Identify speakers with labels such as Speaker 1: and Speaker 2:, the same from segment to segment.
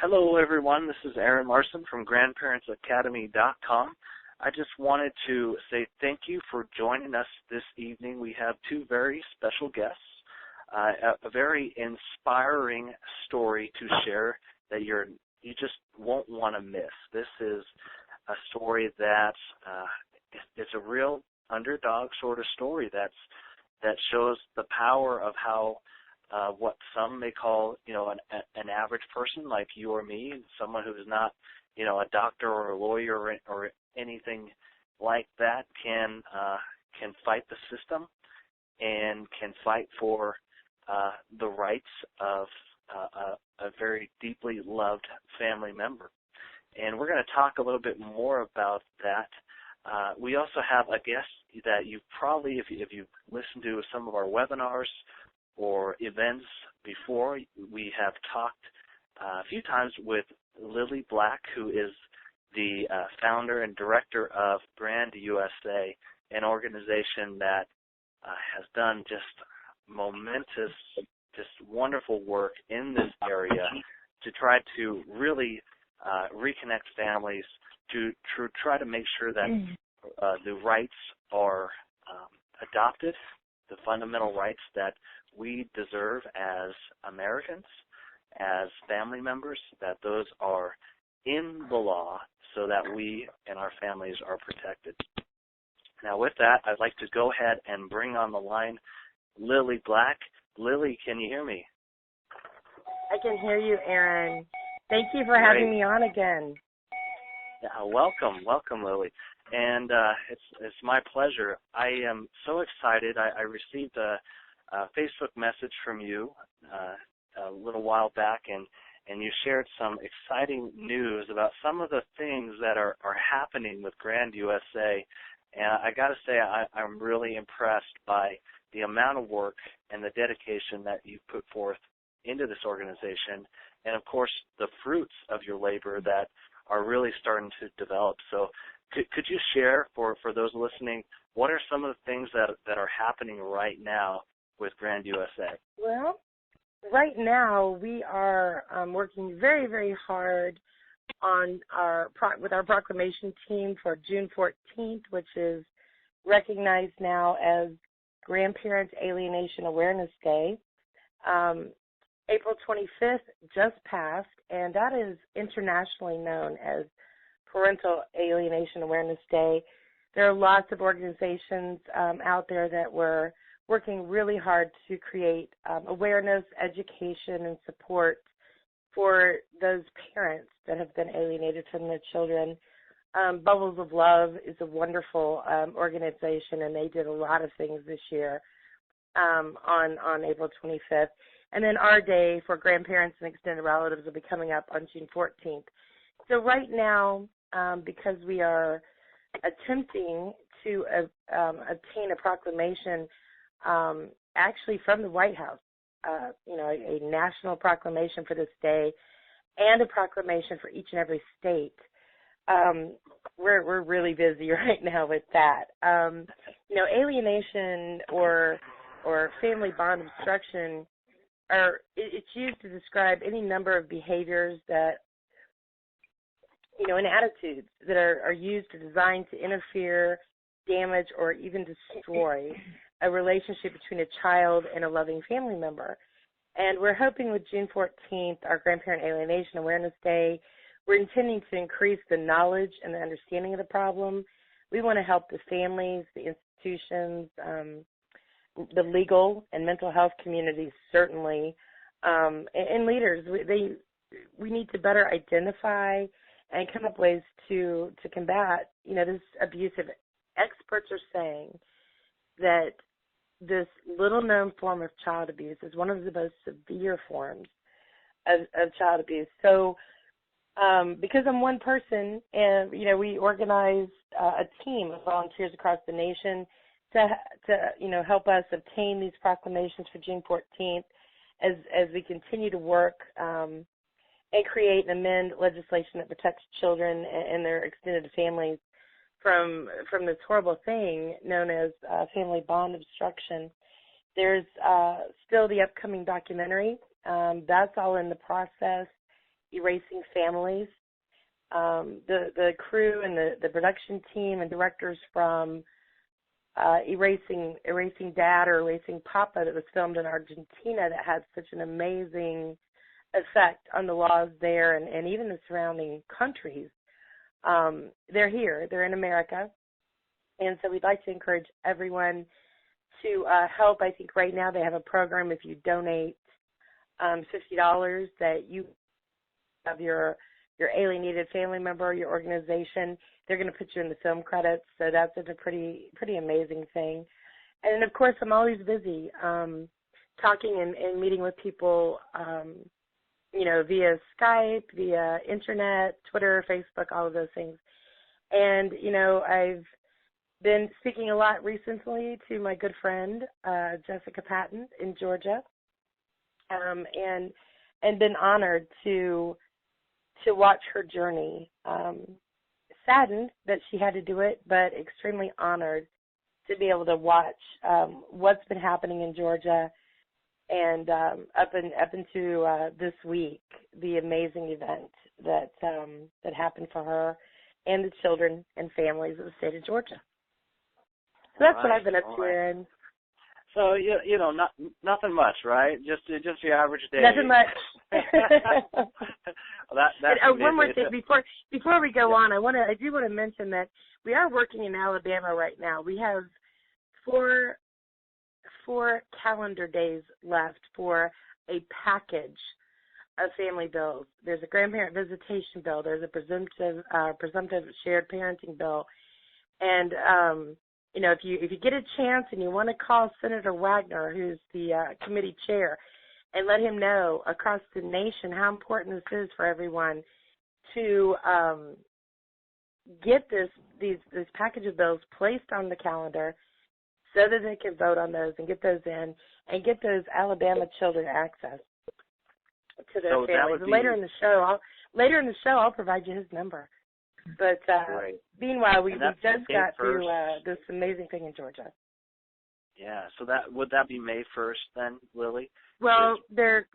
Speaker 1: Hello, everyone. This is Aaron Larsen from GrandparentsAcademy.com. I just wanted to say thank you for joining us this evening. We have two very special guests, a very inspiring story to share that you just won't want to miss. This is a story that it's a real underdog sort of story that shows the power of how what some may call, an average person like you or me, someone who is not, a doctor or a lawyer or anything like that, can fight the system and can fight for the rights of a very deeply loved family member. And we're going to talk a little bit more about that. We also have a guest that you probably, if you've listened to some of our webinars or events before, we have talked a few times with Lilly Black, who is the founder and director of GRANDusa, an organization that has done just momentous, just wonderful work in this area to try to really reconnect families, to try to make sure that the rights are adopted, the fundamental rights that we deserve as Americans, as family members, that those are in the law so that we and our families are protected. Now, with that, I'd like to go ahead and bring on the line Lilly Black. Lilly, can you hear me?
Speaker 2: I can hear you, Aaron. Thank you for having me on again.
Speaker 1: Yeah, welcome, Lilly. And it's my pleasure. I am so excited. I received a Facebook message from you a little while back, and you shared some exciting news about some of the things that are happening with GRANDusa. And I got to say, I'm really impressed by the amount of work and the dedication that you put forth into this organization, and of course the fruits of your labor that are really starting to develop. So could you share for those listening, what are some of the things that are happening right now with GRANDusa?
Speaker 2: Well, right now we are working very, very hard on with our proclamation team for June 14th, which is recognized now as Grandparents Alienation Awareness Day. April 25th just passed, and that is internationally known as Parental Alienation Awareness Day. There are lots of organizations out there that were working really hard to create awareness, education, and support for those parents that have been alienated from their children. Bubbles of Love is a wonderful organization, and they did a lot of things this year on April 25th. And then our day for grandparents and extended relatives will be coming up on June 14th. So right now, because we are attempting to obtain a proclamation actually from the White House, a national proclamation for this day and a proclamation for each and every state. We're really busy right now with that. Alienation or family bond obstruction it's used to describe any number of behaviors that, and attitudes that are used or designed to interfere, damage, or even destroy a relationship between a child and a loving family member. And we're hoping with June 14th, our Grandparent Alienation Awareness Day, we're intending to increase the knowledge and the understanding of the problem. We want to help the families, the institutions, the legal and mental health communities, certainly, and leaders. We need to better identify and come up with ways to combat, this abuse. Experts are saying that this little-known form of child abuse is one of the most severe forms of child abuse. So because I'm one person, and, we organized a team of volunteers across the nation to help us obtain these proclamations for June 14th as we continue to work and create and amend legislation that protects children and their extended families from this horrible thing known as family bond obstruction. There's still the upcoming documentary. That's all in the process, Erasing Families. The crew and the production team and directors from Erasing Dad or Erasing Papa that was filmed in Argentina that had such an amazing effect on the laws there and even the surrounding countries. They're here. They're in America. And so we'd like to encourage everyone to help. I think right now they have a program if you donate $50 that you have your alienated family member, your organization, they're going to put you in the film credits. So that's a pretty amazing thing. And of course, I'm always busy talking and meeting with people, via Skype, via internet, Twitter, Facebook, all of those things. And, I've been speaking a lot recently to my good friend, Jessica Patton in Georgia, and been honored to watch her journey. Saddened that she had to do it, but extremely honored to be able to watch what's been happening in Georgia and up into this week, the amazing event that happened for her and the children and families of the state of Georgia. So that's what I've been up to, Aaron.
Speaker 1: So nothing much, right? Just your average day.
Speaker 2: Nothing much.
Speaker 1: Well,
Speaker 2: one more thing before we go on, I do want to mention that we are working in Alabama right now. We have four calendar days left for a package of family bills. There's a grandparent visitation bill. There's a presumptive shared parenting bill, and if you get a chance and you want to call Senator Wagner, who's the committee chair, and let him know across the nation how important this is for everyone to get this package of bills placed on the calendar so that they can vote on those and get those in and get those Alabama children access to their families. And later in the show, I'll provide you his number. But meanwhile, we just got through this amazing thing in Georgia.
Speaker 1: Yeah, so would that be May 1st then, Lily?
Speaker 2: Well, their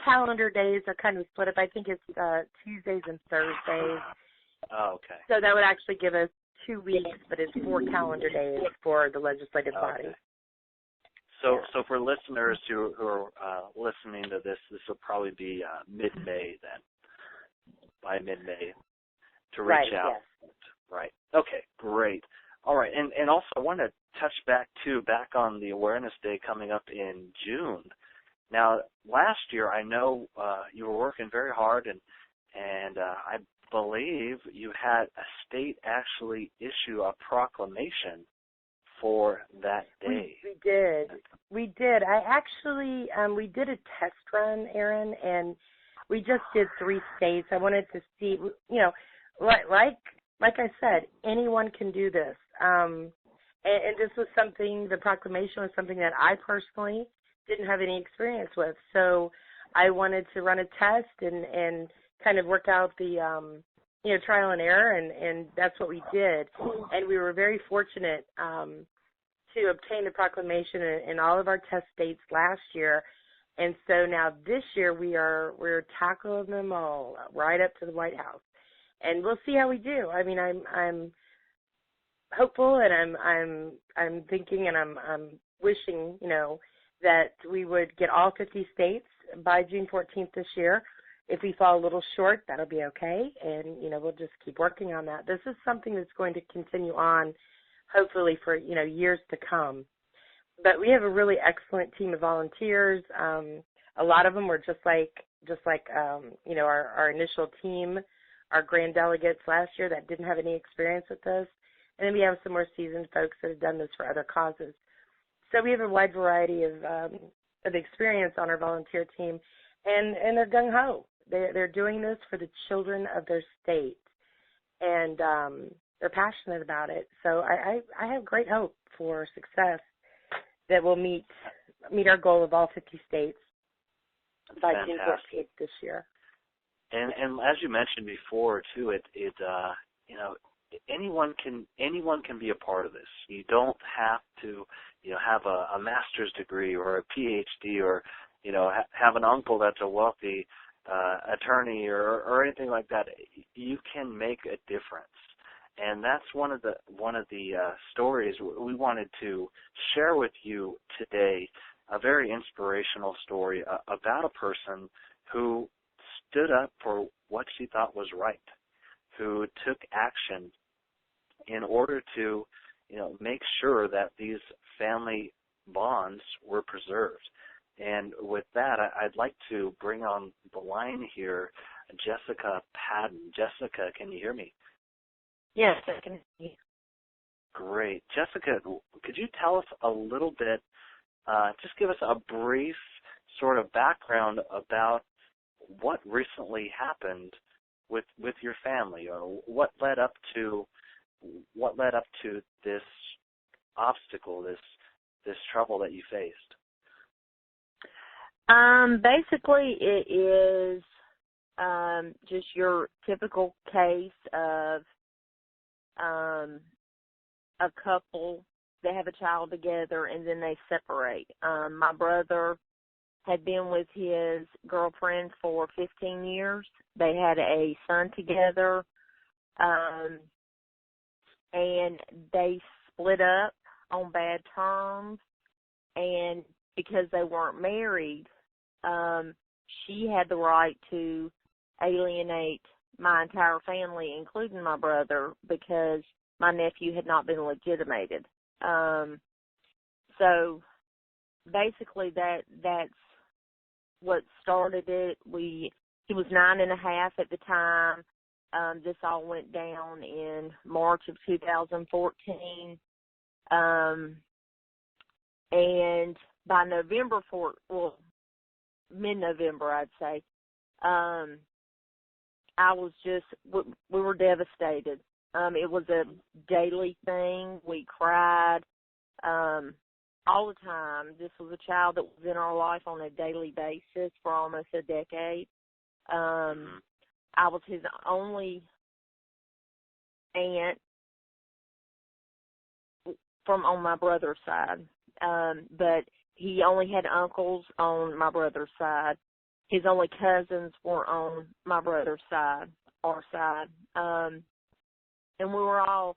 Speaker 2: calendar days are kind of split up. I think it's Tuesdays and Thursdays.
Speaker 1: Oh, okay.
Speaker 2: So that would actually give us 2 weeks, but it's 4 calendar days for the legislative body.
Speaker 1: So for listeners who are listening to this will probably be mid-May then, by mid-May, to reach out. Yes. Right. Okay, great. All right, and also I want to touch back on the Awareness Day coming up in June. Now, last year I know you were working very hard, and I believe you had a state actually issue a proclamation for that day. We did. I actually we did a test run, Aaron, and we just did 3 states. I wanted to see, like I said, anyone can do this. And this was the proclamation was something that I personally didn't have any experience with. So I wanted to run a test and kind of work out the, trial and error, and that's what we did. And we were very fortunate to obtain the proclamation in all of our test states last year. And so now this year we're tackling them all right up to the White House. And we'll see how we do. I mean, I'm hopeful, and I'm thinking, and I'm wishing, that we would get all 50 states by June 14th this year. If we fall a little short, that'll be okay, and we'll just keep working on that. This is something that's going to continue on, hopefully for years to come. But we have a really excellent team of volunteers. A lot of them were just like our initial team. Our grand delegates last year that didn't have any experience with this. And then we have some more seasoned folks that have done this for other causes. So we have a wide variety of experience on our volunteer team, and they're gung-ho. They're doing this for the children of their state, and they're passionate about it. So I have great hope for success that we'll meet our goal of all 50 states by June 14th this year. And as you mentioned before too, anyone can be a part of this. You don't have to have a master's degree or a PhD or have an uncle that's a wealthy attorney or anything like that. You can make a difference. And that's one of the stories we wanted to share with you today, a very inspirational story about a person who stood up for what she thought was right, who took action in order to, make sure that these family bonds were preserved. And with that, I'd like to bring on the line here Jessica Patton. Jessica, can you hear me?
Speaker 2: Yes, I can hear you.
Speaker 1: Great. Jessica, could you tell us a little bit, just give us a brief sort of background about what recently happened with your family, or what led up to this obstacle, this trouble that you faced?
Speaker 2: Basically, it is just your typical case of a couple that have a child together and then they separate. My brother had been with his girlfriend for 15 years. They had a son together, and they split up on bad terms. And because they weren't married, she had the right to alienate my entire family, including my brother, because my nephew had not been legitimated. So basically that's what started it. He was 9.5 at the time. This all went down in March of 2014. And by mid-November, I'd say, we were devastated. It was a daily thing. We cried all the time. This was a child that was in our life on a daily basis for almost a decade. I was his only aunt on my brother's side, but he only had uncles on my brother's side. His only cousins were on my brother's side, our side. And we were all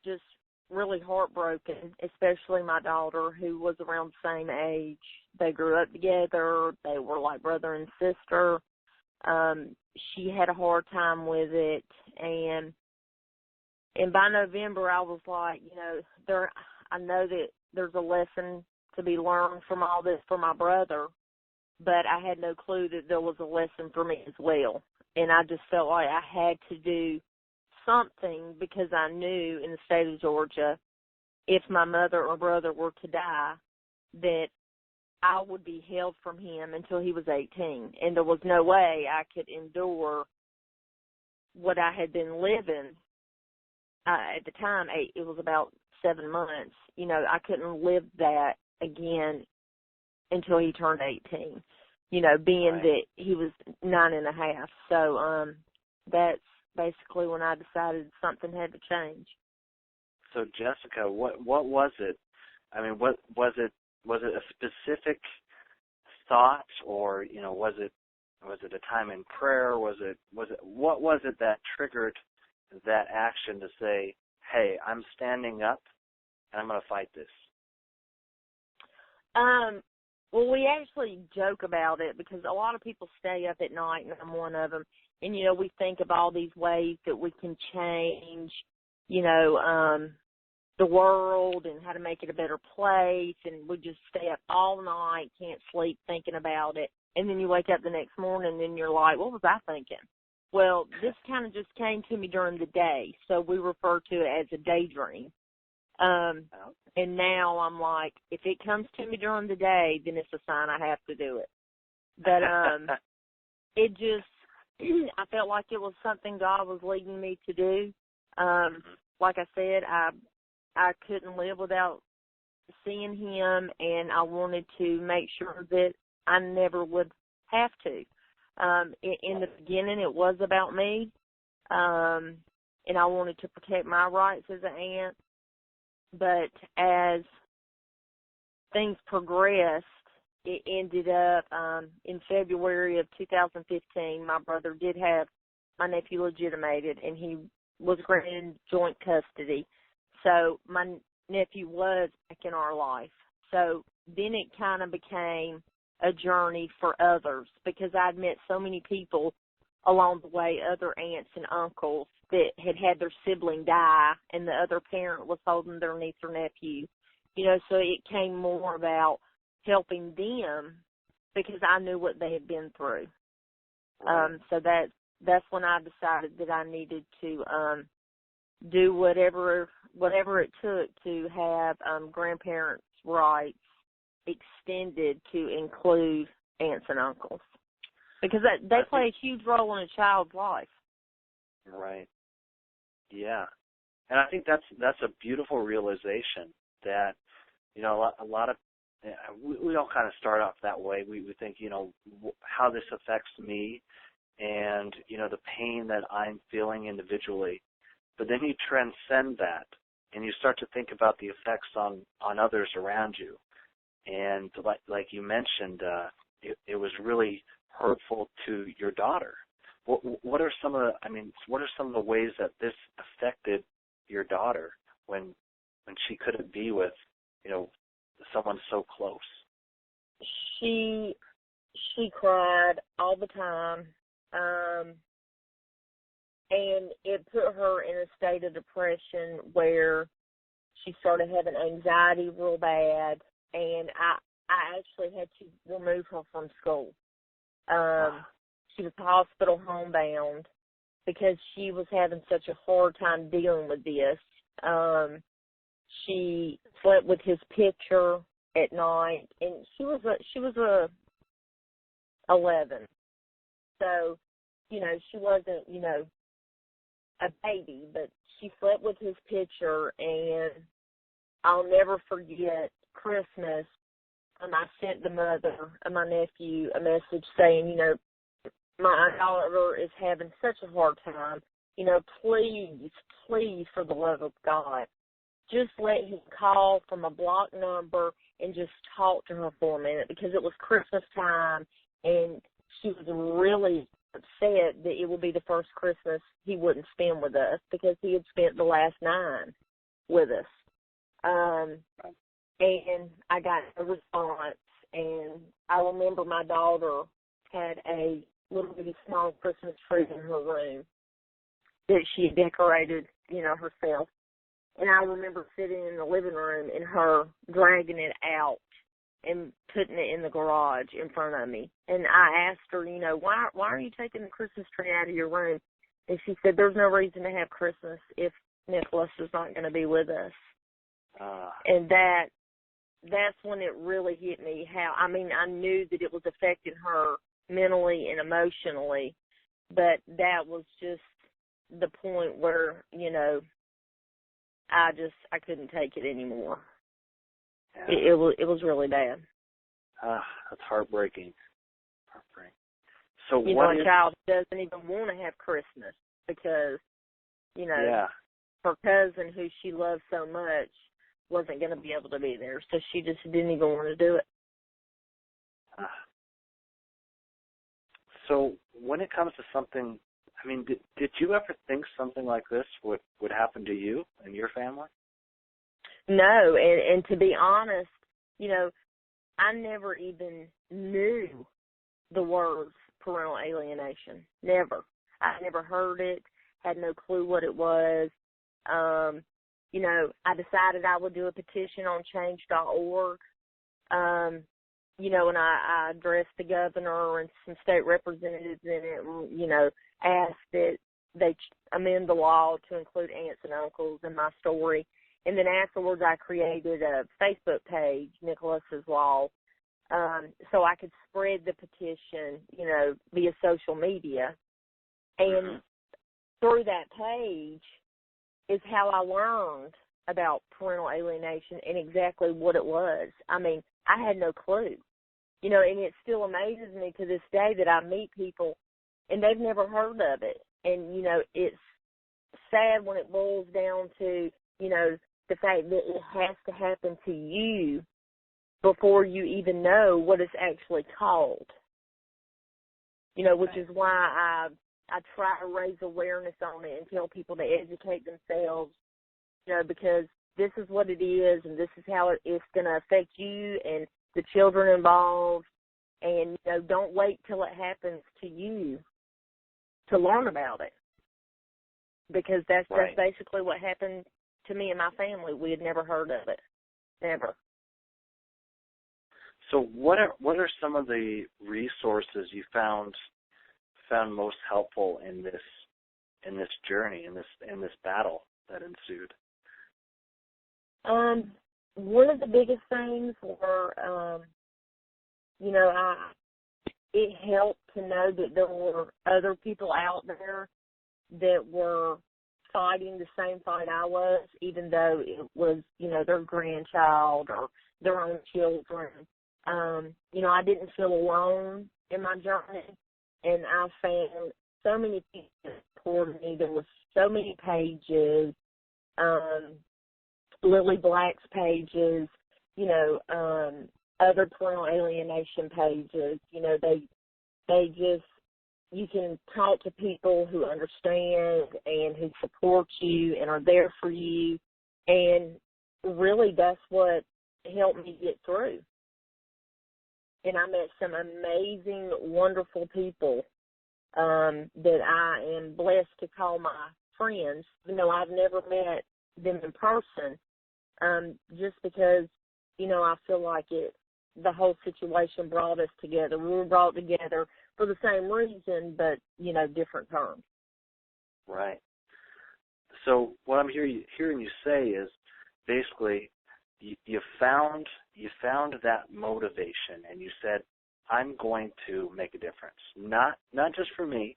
Speaker 2: just really heartbroken, especially my daughter, who was around the same age. They grew up together. They were like brother and sister. She had a hard time with it. And by November, I was like, I know that there's a lesson to be learned from all this for my brother, but I had no clue that there was a lesson for me as well. And I just felt like I had to do something, because I knew in the state of Georgia, if my mother or brother were to die, that I would be held from him until he was 18. And there was no way I could endure what I had been living. At the time, it was about 7 months. I couldn't live that again until he turned 18, being
Speaker 1: Right.
Speaker 2: that he was 9.5. So that's basically when I decided something had to change.
Speaker 1: So Jessica, what was it? I mean, what was it? Was it a specific thought, or was it a time in prayer? What was it that triggered that action to say, "Hey, I'm standing up and I'm going to fight this"?
Speaker 2: Well, we actually joke about it because a lot of people stay up at night, and I'm one of them. And, we think of all these ways that we can change, the world and how to make it a better place. And we just stay up all night, can't sleep thinking about it. And then you wake up the next morning and you're like, what was I thinking? Well, this kind of just came to me during the day. So we refer to it as a daydream. And now I'm like, if it comes to me during the day, then it's a sign I have to do it. But it just, I felt like it was something God was leading me to do. Like I said, I couldn't live without seeing him, and I wanted to make sure that I never would have to. In the beginning, it was about me, and I wanted to protect my rights as an aunt. But as things progressed, it ended up in February of 2015, my brother did have my nephew legitimated, and he was granted joint custody. So my nephew was back in our life. So then it kind of became a journey for others, because I'd met so many people along the way, other aunts and uncles that had had their sibling die, and the other parent was holding their niece or nephew. You know, so it came more about helping them because I knew what they had been through.
Speaker 1: Right.
Speaker 2: So that's when I decided that I needed to do whatever it took to have grandparents' rights extended to include aunts and uncles, because they play a huge role in a child's life.
Speaker 1: Right. Yeah. And I think that's a beautiful realization that, you know, a lot of, we all kind of start off that way. We think, you know, how this affects me and, you know, the pain that I'm feeling individually. But then you transcend that and you start to think about the effects on others around you. And like you mentioned, it was really hurtful to your daughter. What are some of the ways that this affected your daughter when she couldn't be with, you know, someone so close?
Speaker 2: She cried all the time, and it put her in a state of depression where she started having anxiety real bad, and I actually had to remove her from school. She was hospital homebound because she was having such a hard time dealing with this. She slept with his picture at night, and she was 11. So, you know, she wasn't, you know, a baby, but she slept with his picture, and I'll never forget Christmas. I sent the mother of my nephew a message saying, you know, my daughter is having such a hard time. You know, please, for the love of God, just let him call from a block number and just talk to her for a minute, because it was Christmas time, and she was really upset that it would be the first Christmas he wouldn't spend with us, because he had spent the last 9 with us. And I got a response, and I remember my daughter had a little bitty small Christmas tree in her room that she had decorated, you know, herself. And I remember sitting in the living room and her dragging it out and putting it in the garage in front of me. And I asked her, you know, why are you taking the Christmas tree out of your room? And she said, there's no reason to have Christmas if Nicholas is not going to be with us. And that's when it really hit me I knew that it was affecting her mentally and emotionally, but that was just the point where, you know, I couldn't take it anymore. Yeah. It was really bad.
Speaker 1: That's heartbreaking. So
Speaker 2: you know, a child doesn't even want to have Christmas because, you know, her cousin who she loves so much wasn't going to be able to be there, so she just didn't even want to do it.
Speaker 1: So when it comes to something, I mean, did you ever think something like this would happen to you and your family?
Speaker 2: No, and to be honest, you know, I never even knew the words parental alienation. Never. I never heard it, had no clue what it was. You know, I decided I would do a petition on change.org. You know, and I addressed the governor and some state representatives in it, and, you know, asked that they amend the law to include aunts and uncles in my story. And then afterwards I created a Facebook page, Nicholas's Law, so I could spread the petition, you know, via social media. And through that page is how I learned about parental alienation and exactly what it was. I mean, I had no clue. You know, and it still amazes me to this day that I meet people and they've never heard of it. And, you know, it's sad when it boils down to, you know, the fact that it has to happen to you before you even know what it's actually called. You know, which is why I try to raise awareness on it and tell people to educate themselves, you know, because this is what it is and this is how it's going to affect you and the children involved. And, you know, don't wait till it happens to you to learn about it, because that's basically what happened to me and my family. We had never heard of it, never.
Speaker 1: So what are some of the resources you found most helpful in this journey, in this battle that ensued?
Speaker 2: One of the biggest things were, you know, it helped to know that there were other people out there that were fighting the same fight I was, even though it was, you know, their grandchild or their own children. You know, I didn't feel alone in my journey, and I found so many people that supported me. There were so many pages, Lilly Black's pages, you know, other parental alienation pages. You know, they just, you can talk to people who understand and who support you and are there for you, and really that's what helped me get through. And I met some amazing, wonderful people that I am blessed to call my friends, even though I've never met them in person, just because, you know, I feel like the whole situation brought us together. We were brought together for the same reason, but, you know, different terms.
Speaker 1: Right. So what I'm hearing you say is basically you found that motivation, and you said, I'm going to make a difference, not just for me,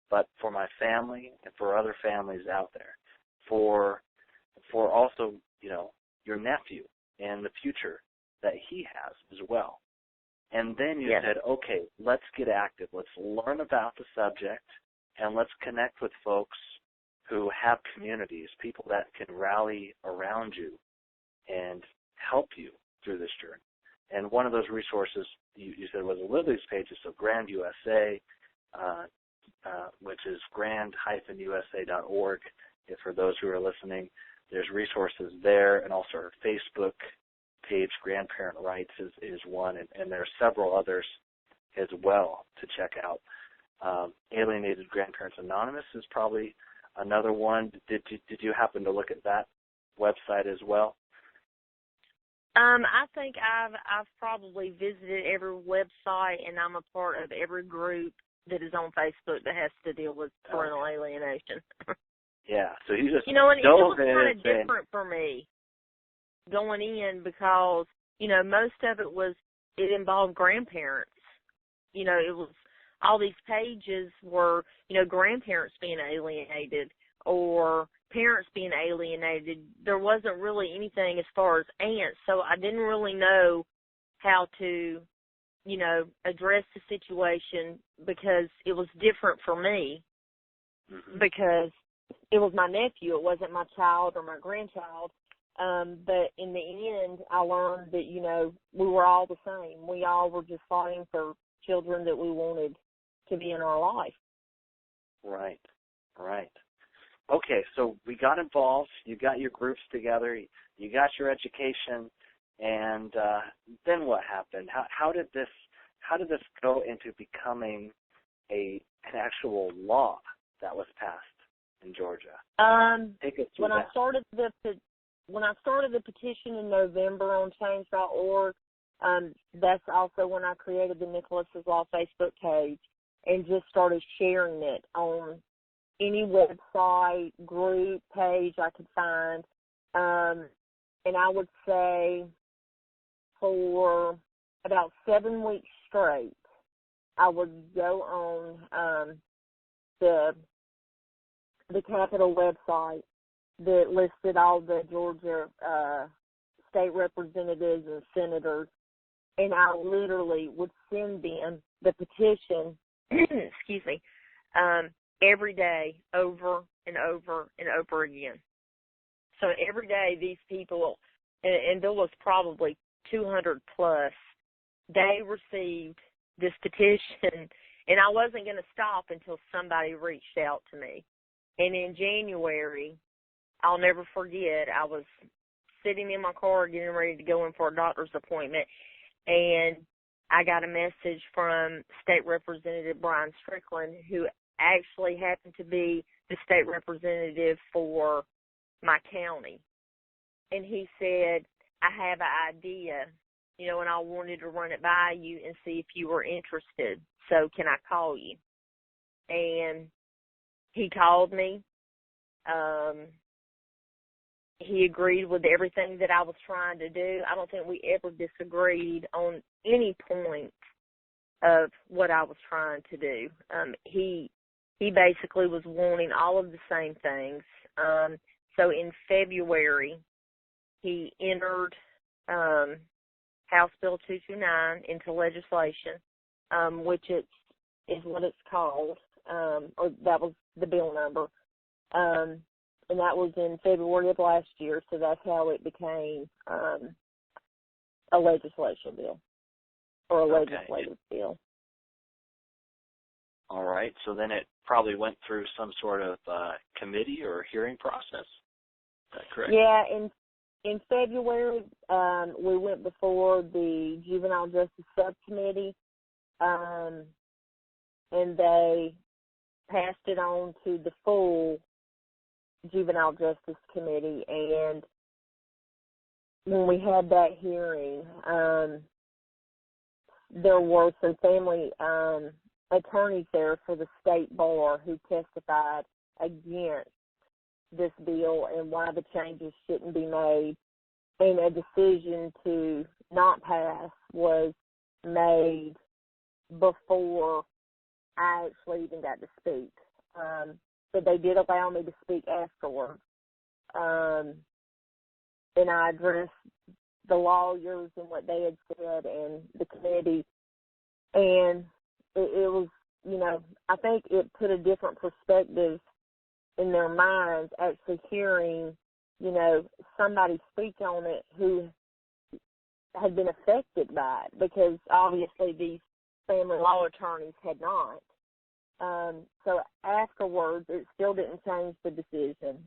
Speaker 1: but for my family and for other families out there, for also, you know, your nephew and the future that he has as well. And then you said, okay, let's get active. Let's learn about the subject, and let's connect with folks who have communities, people that can rally around you and help you through this journey. And one of those resources you said was Lilly's pages, so GRANDusa, which is grand-usa.org. For those who are listening, there's resources there, and also our Facebook page, Grandparent Rights, is one, and there are several others as well to check out. Alienated Grandparents Anonymous is probably another one. Did you happen to look at that website as well?
Speaker 2: I think I've probably visited every website, and I'm a part of every group that is on Facebook that has to deal with parental alienation.
Speaker 1: Yeah, so you just,
Speaker 2: you know, and it was kind of
Speaker 1: and
Speaker 2: different for me going in, because, you know, most of it involved grandparents. You know, it was, all these pages were, you know, grandparents being alienated or parents being alienated. There wasn't really anything as far as aunts, so I didn't really know how to, you know, address the situation, because it was different for me, because it was my nephew. It wasn't my child or my grandchild. But in the end, I learned that, you know, we were all the same. We all were just fighting for children that we wanted to be in our life.
Speaker 1: Right. Okay, so we got involved. You got your groups together. You got your education, and then what happened? How did this go into becoming an actual law that was passed in Georgia? Take us through
Speaker 2: when I started the petition in November on change.org, that's also when I created the Nicholas's Law Facebook page and just started sharing it on any website, group, page I could find. And I would say for about 7 weeks straight, I would go on the Capitol website that listed all the Georgia state representatives and senators, and I literally would send them the petition, excuse me, every day over and over and over again. So every day these people, and there was probably 200 plus, they received this petition, and I wasn't going to stop until somebody reached out to me. And in January, I'll never forget, I was sitting in my car getting ready to go in for a doctor's appointment, and I got a message from State Representative Brian Strickland, who actually happened to be the state representative for my county. And he said, I have an idea, and I wanted to run it by you and see if you were interested. So can I call you? And he called me. He agreed with everything that I was trying to do. I don't think we ever disagreed on any point of what I was trying to do. He basically was wanting all of the same things. So in February, he entered House Bill 229 into legislation, which is what it's called, or that was the bill number. And that was in February of last year, so that's how it became a legislation bill, or a legislative bill.
Speaker 1: All right, so then it probably went through some sort of committee or hearing process. Is that correct?
Speaker 2: Yeah, in February, we went before the Juvenile Justice Subcommittee, and they passed it on to the full Juvenile Justice Committee. And when we had that hearing, there were some family attorneys there for the state bar who testified against this bill and why the changes shouldn't be made. And a decision to not pass was made before I actually even got to speak. But they did allow me to speak afterwards. And I addressed the lawyers and what they had said and the committee. And it was, I think it put a different perspective in their minds actually hearing, somebody speak on it who had been affected by it, because obviously these family law attorneys had not. So afterwards, it still didn't change the decision.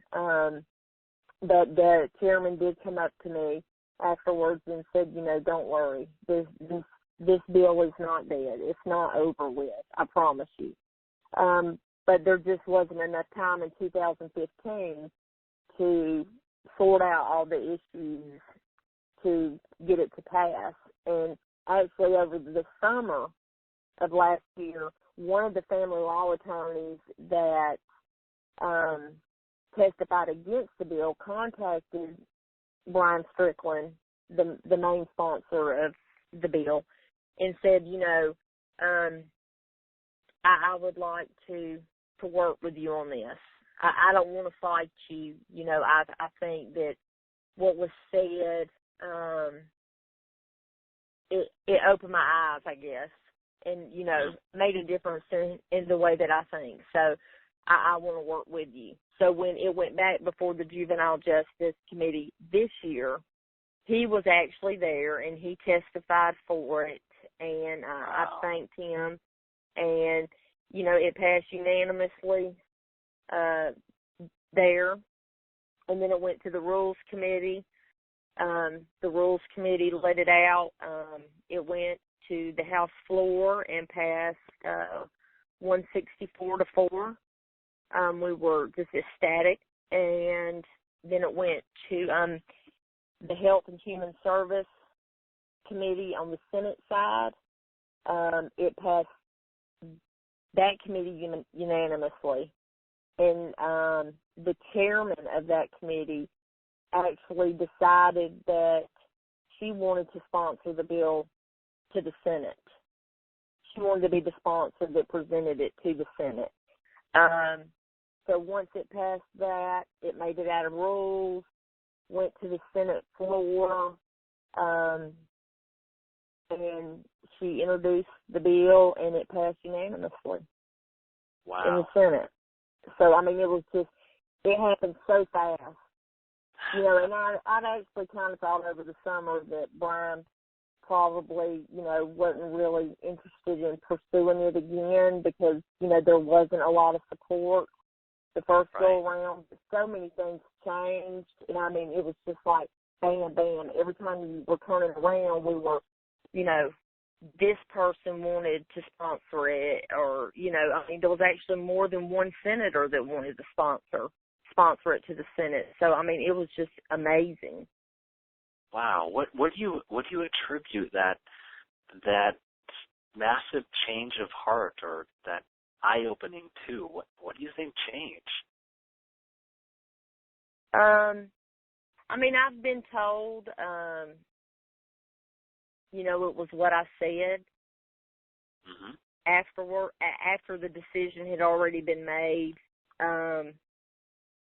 Speaker 2: But the chairman did come up to me afterwards and said, don't worry, this bill is not dead. It's not over with, I promise you. But there just wasn't enough time in 2015 to sort out all the issues to get it to pass. And actually over the summer of last year, one of the family law attorneys that testified against the bill contacted Brian Strickland, the main sponsor of the bill, and said, I would like to work with you on this. I don't want to fight you. I think that what was said, it opened my eyes, I guess, and, made a difference in the way that I think. So I want to work with you. So when it went back before the Juvenile Justice Committee this year, he was actually there, and he testified for it, and I thanked him. And, it passed unanimously there. And then it went to the Rules Committee. The Rules Committee let it out. It went to the House floor and passed 164-4. We were just ecstatic. And then it went to the Health and Human Service Committee on the Senate side. It passed that committee unanimously. And the chairman of that committee actually decided that she wanted to sponsor the bill to the Senate. She wanted to be the sponsor that presented it to the Senate. So once it passed that, it made it out of rules, went to the Senate floor, and she introduced the bill, and it passed unanimously in the Senate. So, it was just, it happened so fast. You know, and I'd actually kind of thought over the summer that Brian probably, you know, wasn't really interested in pursuing it again because, you know, there wasn't a lot of support the first go around. So many things changed, and I mean, it was just like bam, bam. Every time you were turning around, we were, you know, this person wanted to sponsor it, or, you know, I mean, there was actually more than one senator that wanted to sponsor it to the Senate. So, I mean, it was just amazing.
Speaker 1: Wow. What do you attribute that massive change of heart or that eye-opening to? What do you think changed?
Speaker 2: I mean, I've been told, you know, it was what I said.
Speaker 1: Mm-hmm.
Speaker 2: After the decision had already been made,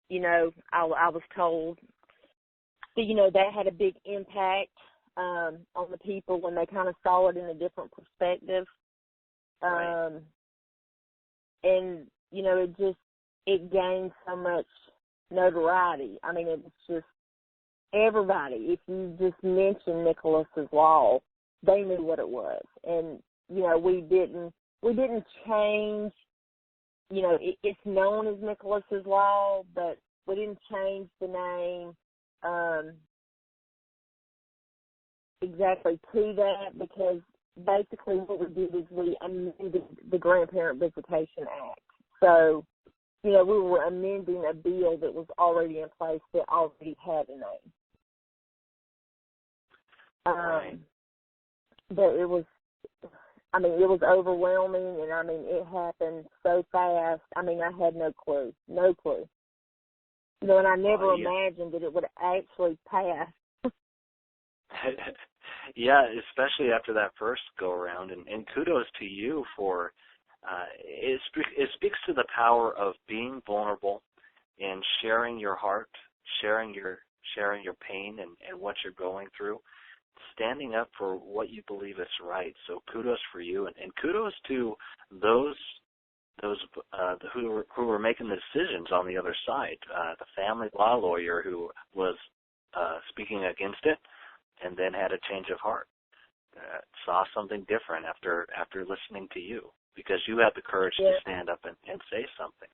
Speaker 2: you know, I was told that, you know, that had a big impact on the people when they kind of saw it in a different perspective. And, you know, it gained so much notoriety. I mean, it was just everybody. If you just mentioned Nicholas's Law, they knew what it was. And, you know, we didn't change, you know, it's known as Nicholas's Law, but we didn't change the name exactly to that, because basically what we did is we amended the Grandparent Visitation Act. So, you know, we were amending a bill that was already in place that already had a name. But it was overwhelming, and I mean, it happened so fast. I mean, I had no clue. You know, and I never imagined that it would actually pass.
Speaker 1: Yeah, especially after that first go around, and kudos to you for it speaks to the power of being vulnerable and sharing your heart, sharing your pain and what you're going through, standing up for what you believe is right. So kudos for you, and kudos to those who were making the decisions on the other side. The family law lawyer who was speaking against it, and then had a change of heart, saw something different after listening to you, because you had the courage to stand up and say something.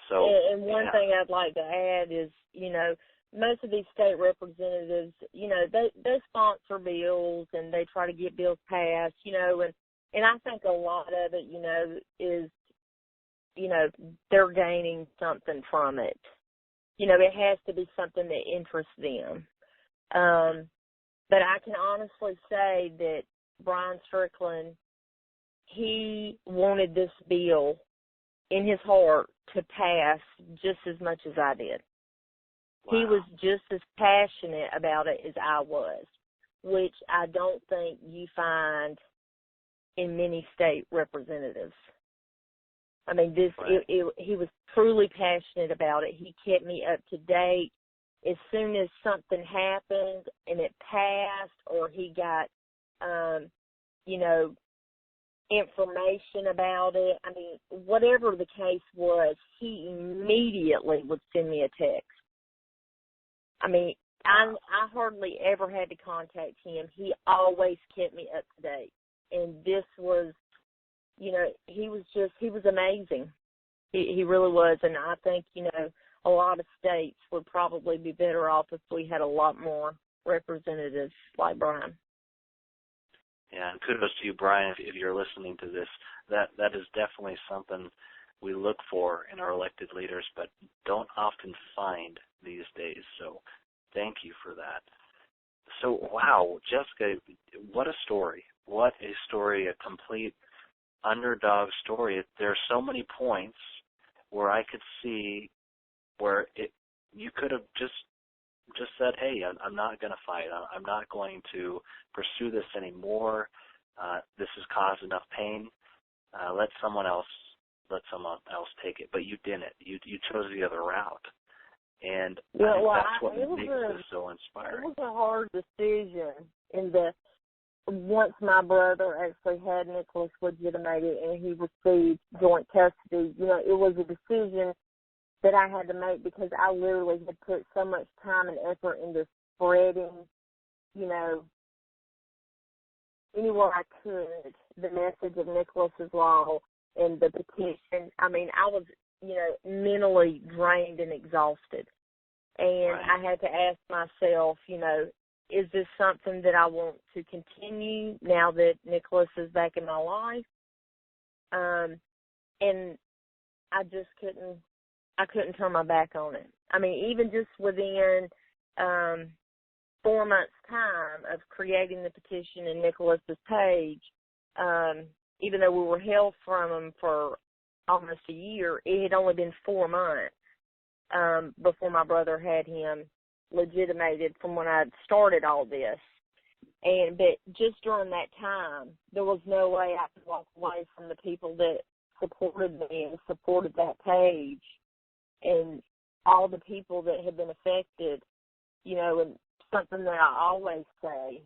Speaker 1: So,
Speaker 2: and one thing I'd like to add is, you know, most of these state representatives, you know, they sponsor bills and they try to get bills passed, you know, and I think a lot of it, you know, is, you know, they're gaining something from it. You know, it has to be something that interests them. But I can honestly say that Brian Strickland, he wanted this bill in his heart to pass just as much as I did. Wow. He was just as passionate about it as I was, which I don't think you find in many state representatives. I mean, he was truly passionate about it. He kept me up to date. As soon as something happened and it passed, or he got, you know, information about it, I mean, whatever the case was, he immediately would send me a text. I mean, I hardly ever had to contact him. He always kept me up to date. And this was, you know, he was amazing. He really was. And I think, you know, a lot of states would probably be better off if we had a lot more representatives like Brian.
Speaker 1: Yeah, and kudos to you, Brian, if you're listening to this. That is definitely something we look for in our elected leaders, but don't often find these days. So thank you for that. So, wow, Jessica, what a story. What a story, a complete underdog story. There are so many points where I could see where you could have just said, hey, I'm not going to fight. I'm not going to pursue this anymore. This has caused enough pain. Let someone else take it. But you didn't. You chose the other route. And I think that's what makes this so inspiring.
Speaker 2: It was a hard decision once my brother actually had Nicholas legitimated and he received joint custody, you know, it was a decision that I had to make because I literally had put so much time and effort into spreading, anywhere I could, the message of Nicholas's Law and the petition. I mean, I was, mentally drained and exhausted. And
Speaker 1: Right.
Speaker 2: I had to ask myself, is this something that I want to continue now that Nicholas is back in my life? And I just couldn't turn my back on it. I mean, even just within 4 months' time of creating the petition in Nicholas's page, even though we were held from him for almost a year, it had only been 4 months before my brother had him legitimated from when I started all this. But just during that time, there was no way I could walk away from the people that supported me and supported that page and all the people that had been affected, and something that I always say,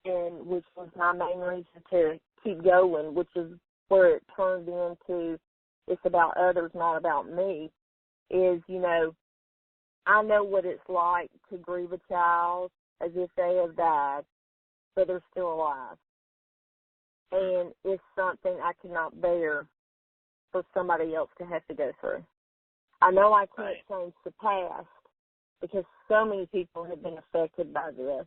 Speaker 2: and which was my main reason to keep going, which is where it turned into it's about others, not about me, is, I know what it's like to grieve a child as if they have died, but they're still alive. And it's something I cannot bear for somebody else to have to go through. I know I can't change the past because so many people have been affected by this.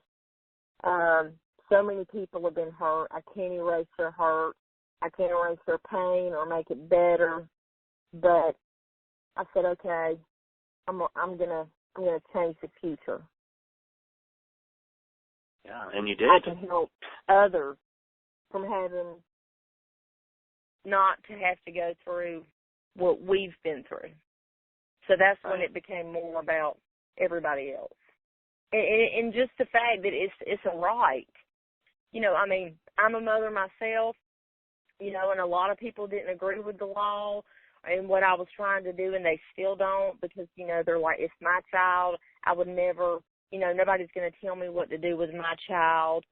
Speaker 2: So many people have been hurt. I can't erase their hurt. I can't erase their pain or make it better. But I said, okay, I'm gonna change the future.
Speaker 1: Yeah, and you did.
Speaker 2: I can help others from having not to have to go through what we've been through. So that's when it became more about everybody else. And just the fact that it's a right. I mean, I'm a mother myself, and a lot of people didn't agree with the law and what I was trying to do, and they still don't because, they're like, it's my child. I would never, nobody's going to tell me what to do with my child,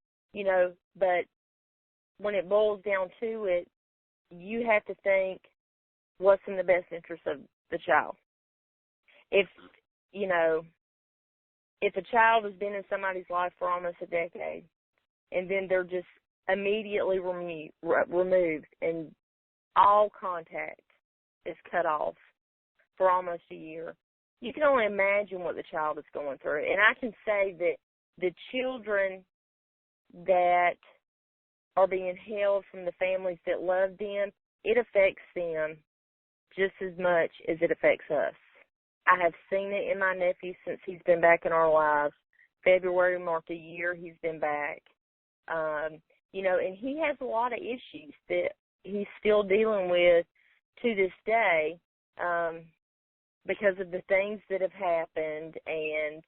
Speaker 2: but when it boils down to it, you have to think what's in the best interest of the child. If a child has been in somebody's life for almost a decade and then they're just immediately removed and all contact is cut off for almost a year, you can only imagine what the child is going through. And I can say that the children that are being held from the families that love them, it affects them just as much as it affects us. I have seen it in my nephew since he's been back in our lives. February marked a year he's been back. And he has a lot of issues that he's still dealing with to this day because of the things that have happened and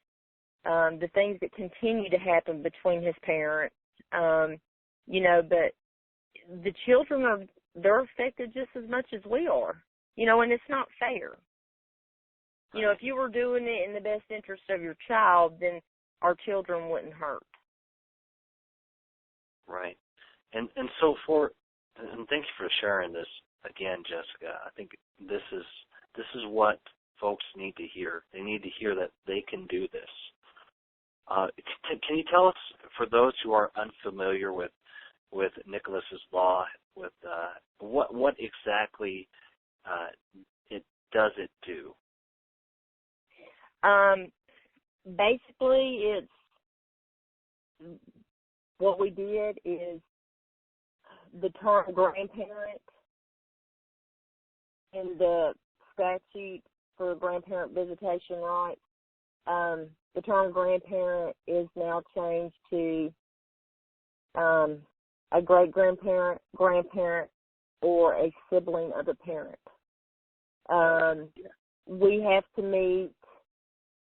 Speaker 2: the things that continue to happen between his parents. But the children they're affected just as much as we are, and it's not fair. If you were doing it in the best interest of your child, then our children wouldn't hurt.
Speaker 1: Right. And thank you for sharing this again, Jessica. I think this is what folks need to hear. They need to hear that they can do this. Can you tell us, for those who are unfamiliar with Nicholas's Law, with what exactly does it do?
Speaker 2: Basically, it's what we did is the term grandparent in the statute for grandparent visitation rights. The term grandparent is now changed to a great-grandparent, grandparent, or a sibling of a parent. We have to meet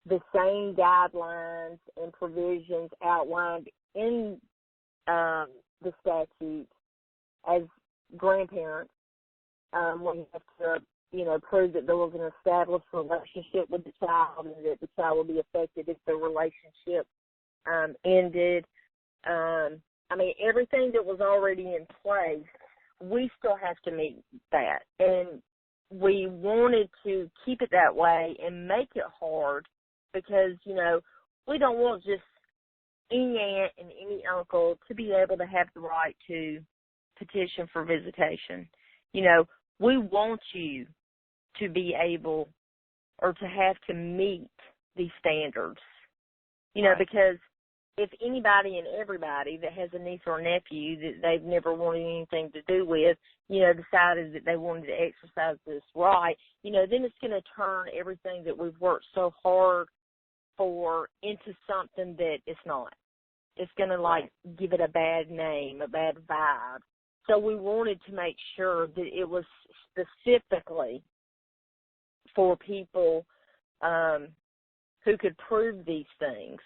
Speaker 2: the same guidelines and provisions outlined in the statute as grandparents. We have to, prove that there was an established relationship with the child and that the child will be affected if the relationship ended. Everything that was already in place, we still have to meet that. And we wanted to keep it that way and make it hard because, you know, we don't want just any aunt and any uncle to be able to have the right to petition for visitation. You know, we want you to be able or to have to meet these standards, you know,
Speaker 1: right.
Speaker 2: because if anybody and everybody that has a niece or a nephew that they've never wanted anything to do with, you know, decided that they wanted to exercise this right, you know, then it's going to turn everything that we've worked so hard for into something that it's not. It's going to, like, give it a bad name, a bad vibe. So we wanted to make sure that it was specifically for people who could prove these things,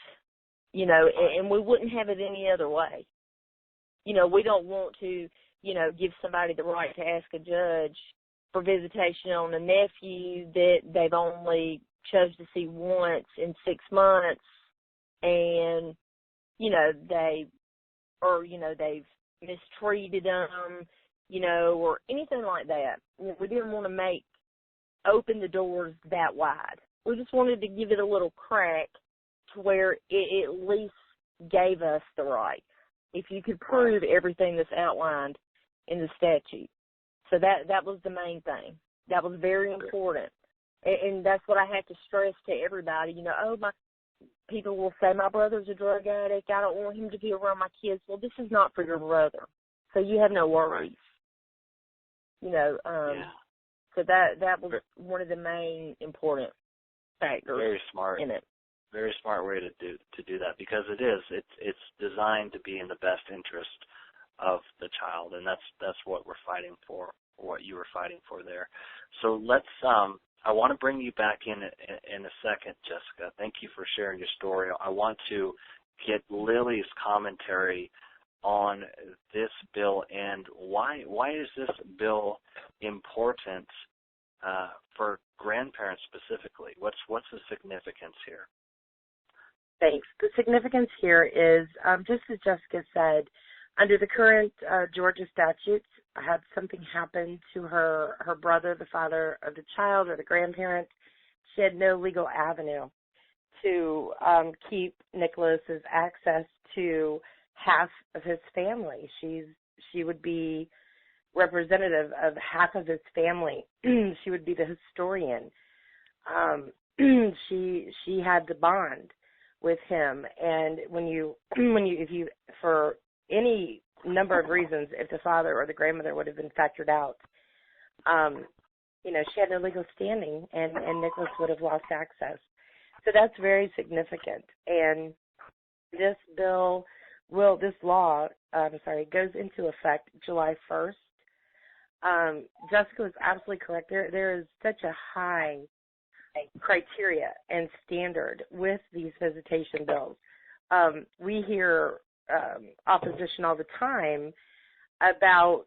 Speaker 2: you know, and we wouldn't have it any other way. You know, we don't want to, you know, give somebody the right to ask a judge for visitation on a nephew that they've only chose to see once in 6 months and, you know, they've mistreated them, you know, or anything like that. We didn't want to open the doors that wide. We just wanted to give it a little crack to where it at least gave us the right, if you could prove everything that's outlined in the statute. So that was the main thing. That was very important. And that's what I had to stress to everybody. You know, people will say, my brother's a drug addict. I don't want him to be around my kids. Well, this is not for your brother. So you have no worries. You know, so that was one of the main important factors.
Speaker 1: Very smart.
Speaker 2: In it.
Speaker 1: Very smart way to do that, because it's designed to be in the best interest of the child, and that's what we're fighting for, what you were fighting for there. So let's I want to bring you back in a second, Jessica. Thank you for sharing your story. I want to get Lilly's commentary on this bill and why is this bill important for grandparents specifically? What's the significance here?
Speaker 2: Thanks. The significance here is, just as Jessica said, under the current Georgia statutes, had something happen to her brother, the father of the child, or the grandparent, she had no legal avenue to keep Nicholas's access to half of his family. She would be representative of half of his family. She would be the historian. She had the bond with him, and if you for any number of reasons, if the father or the grandmother would have been factored out, you know, she had no legal standing, and Nicholas would have lost access. So that's very significant. And this law goes into effect July 1st. Jessica was absolutely correct. There is such a high criteria and standard with these visitation bills. We hear opposition all the time about,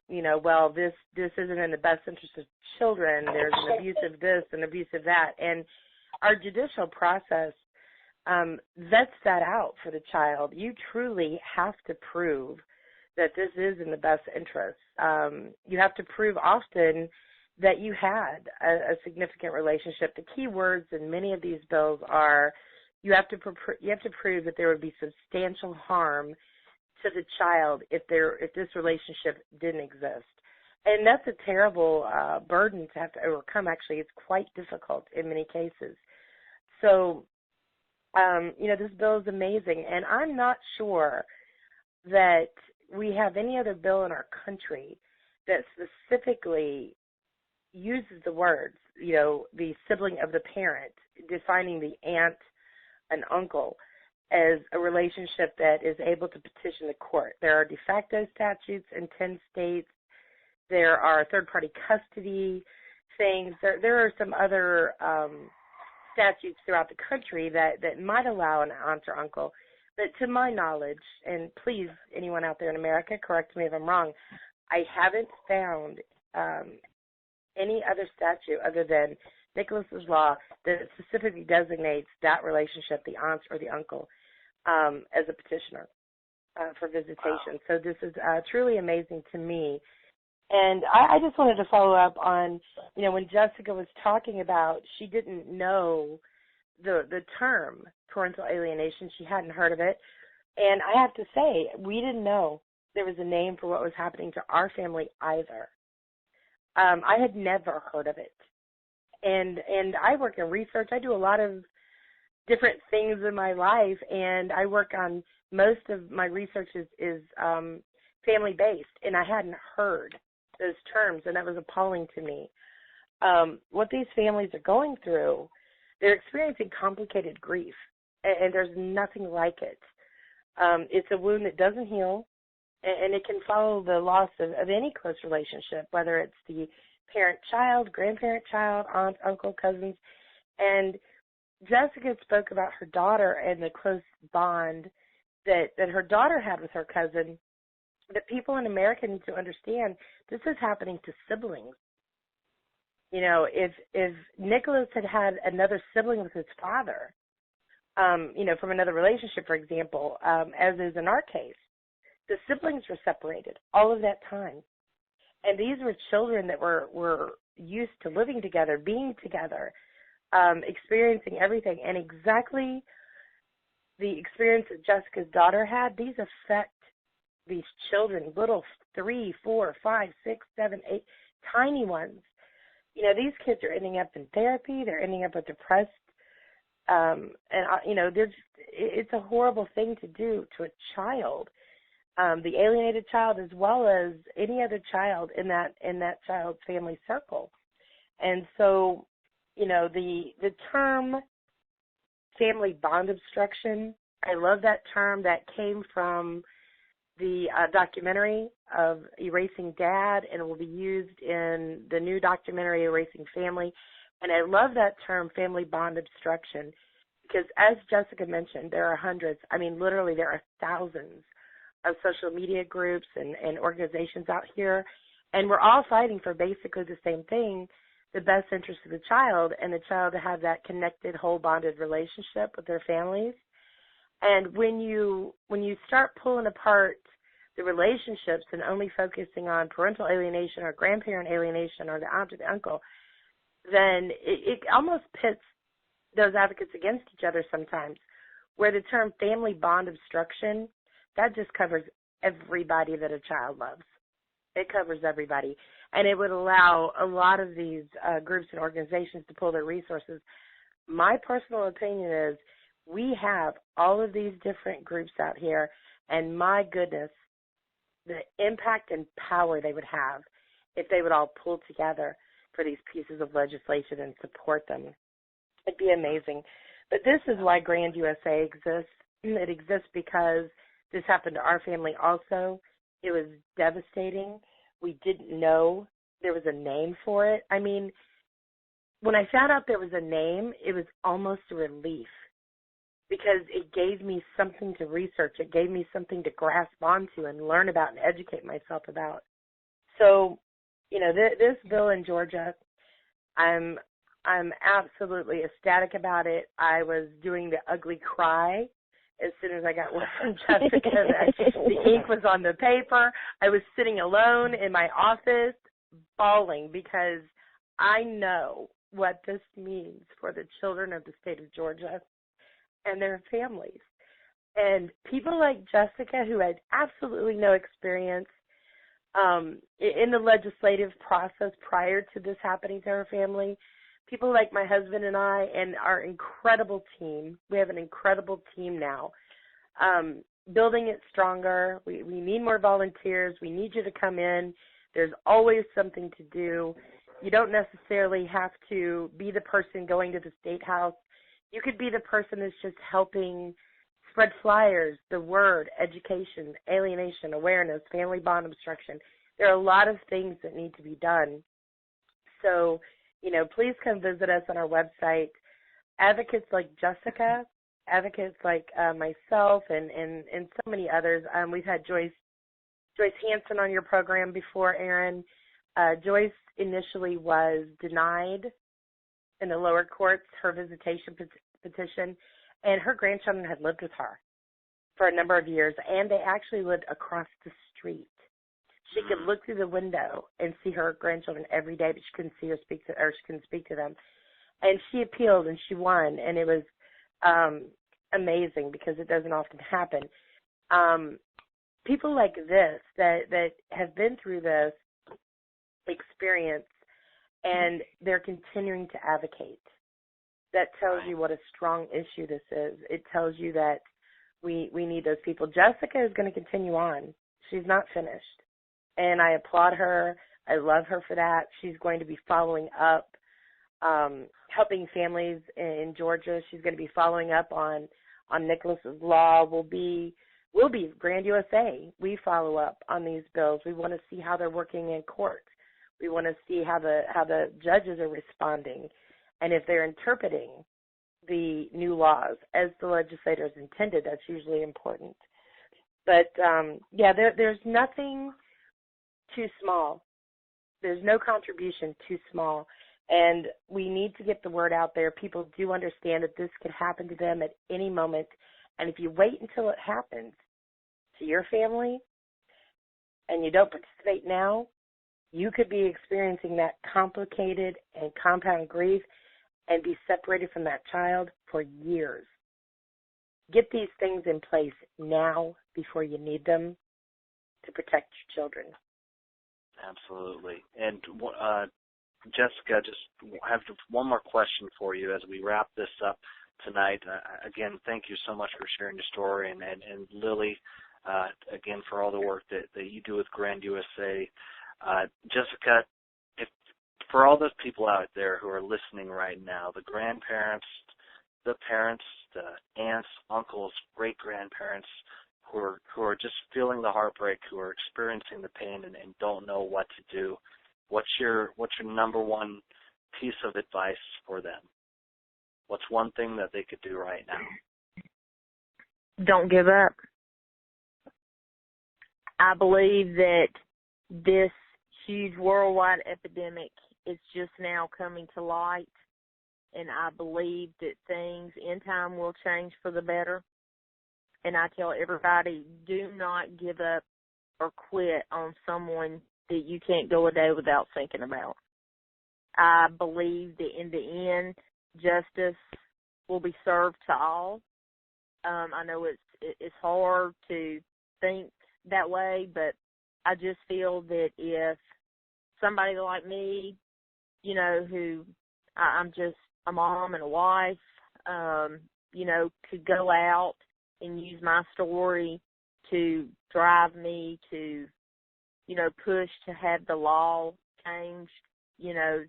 Speaker 2: you know, well, this isn't in the best interest of children. There's an abuse of this and abuse of that. And our judicial process vets that out for the child. You truly have to prove that this is in the best interest. You have to prove often that you had a significant relationship. The key words in many of these bills are you have to prove that there would be substantial harm to the child if this relationship didn't exist. And that's a terrible burden to have to overcome. Actually, it's quite difficult in many cases. So, you know, this bill is amazing. And I'm not sure that we have any other bill in our country that specifically uses the words, you know, the sibling of the parent, defining the aunt and uncle as a relationship that is able to petition the court. There are de facto statutes in 10 states. There are third-party custody things. There are some other statutes throughout the country that might allow an aunt or uncle. But to my knowledge, and please, anyone out there in America, correct me if I'm wrong, I haven't found any other statute other than Nicholas's law that specifically designates that relationship, the aunt or the uncle, as a petitioner for visitation. Wow. So this is truly amazing to me. And I just wanted to follow up on, when Jessica was talking about she didn't know the term parental alienation. She hadn't heard of it. And I have to say, we didn't know there was a name for what was happening to our family either. I had never heard of it. And I work in research. I do a lot of different things in my life, and I work on most of my research is family-based, and I hadn't heard those terms, and that was appalling to me. What these families are going through, they're experiencing complicated grief, and there's nothing like it. It's a wound that doesn't heal, and it can follow the loss of any close relationship, whether it's the parent-child, grandparent-child, aunt, uncle, cousins. And Jessica spoke about her daughter and the close bond that her daughter had with her cousin, that people in America need to understand this is happening to siblings. If Nicholas had another sibling with his father, from another relationship, for example, as is in our case, the siblings were separated all of that time. And these were children that were used to living together, being together, experiencing everything. And exactly the experience that Jessica's daughter had, these affect these children, little 3, 4, 5, 6, 7, 8, tiny ones. These kids are ending up in therapy. They're ending up with depressed. It's a horrible thing to do to a child, the alienated child, as well as any other child in that child's family circle. And so, the term family bond obstruction, I love that term. That came from the documentary of Erasing Dad, and it will be used in the new documentary Erasing Family. And I love that term, family bond obstruction, because as Jessica mentioned, there are hundreds, literally there are thousands of social media groups and organizations out here, and we're all fighting for basically the same thing, the best interest of the child, and the child to have that connected, whole bonded relationship with their families. And when you start pulling apart the relationships and only focusing on parental alienation or grandparent alienation or the aunt or the uncle, then it almost pits those advocates against each other sometimes, where the term family bond obstruction, that just covers everybody that a child loves. It covers everybody. And it would allow a lot of these groups and organizations to pull their resources. My personal opinion is we have all of these different groups out here, and my goodness, the impact and power they would have if they would all pull together for these pieces of legislation and support them. It'd be amazing. But this is why GRANDusa exists. It exists because this happened to our family also. It was devastating. We didn't know there was a name for it. When I found out there was a name, it was almost a relief because it gave me something to research. It gave me something to grasp onto and learn about and educate myself about. So, this bill in Georgia, I'm absolutely ecstatic about it. I was doing the ugly cry as soon as I got word from Jessica that the ink was on the paper. I was sitting alone in my office bawling because I know what this means for the children of the state of Georgia and their families. And people like Jessica, who had absolutely no experience in the legislative process prior to this happening to her family, people like my husband and I and our incredible team, we have an incredible team now, building it stronger. We need more volunteers. We need you to come in. There's always something to do. You don't necessarily have to be the person going to the State House. You could be the person that's just helping spread flyers, the word, education, alienation, awareness, family bond obstruction. There are a lot of things that need to be done. So, please come visit us on our website. Advocates like Jessica, advocates like myself and so many others. We've had Joyce Hanson on your program before, Aaron. Joyce initially was denied in the lower courts her visitation petition, and her grandchildren had lived with her for a number of years, and they actually lived across the street. She could look through the window and see her grandchildren every day, but she couldn't see or speak to, or she couldn't speak to them. And she appealed and she won, and it was amazing because it doesn't often happen. People like this that have been through this experience and they're continuing to advocate. That tells you what a strong issue this is. It tells you that we need those people. Jessica is going to continue on. She's not finished. And I applaud her. I love her for that. She's going to be following up, helping families in Georgia. She's going to be following up on Nicholas's law. We'll be GRANDusa. We follow up on these bills. We want to see how they're working in court. We want to see how the judges are responding, and if they're interpreting the new laws as the legislators intended. That's usually important. But there's nothing too small. There's no contribution too small, and we need to get the word out there. People do understand that this could happen to them at any moment, and if you wait until it happens to your family and you don't participate now, you could be experiencing that complicated and compound grief and be separated from that child for years. Get these things in place now before you need them to protect your children.
Speaker 1: Absolutely. And Jessica, just have one more question for you as we wrap this up tonight. Again, thank you so much for sharing your story, and Lilly, again, for all the work that you do with GRANDusa. Jessica, if for all those people out there who are listening right now, the grandparents, the parents, the aunts, uncles, great-grandparents who are just feeling the heartbreak, who are experiencing the pain and don't know what to do, what's your number one piece of advice for them? What's one thing that they could do right now?
Speaker 3: Don't give up. I believe that this huge worldwide epidemic is just now coming to light, and I believe that things in time will change for the better. And I tell everybody, do not give up or quit on someone that you can't go a day without thinking about. I believe that in the end, justice will be served to all. I know it's hard to think that way, but I just feel that if somebody like me, you know, who I'm just a mom and a wife, you know, could go out and use my story to drive me to, you know, push to have the law changed, you know,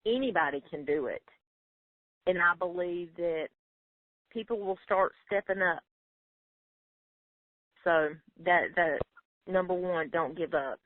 Speaker 3: anybody can do it. And I believe that people will start stepping up. So that number one, don't give up.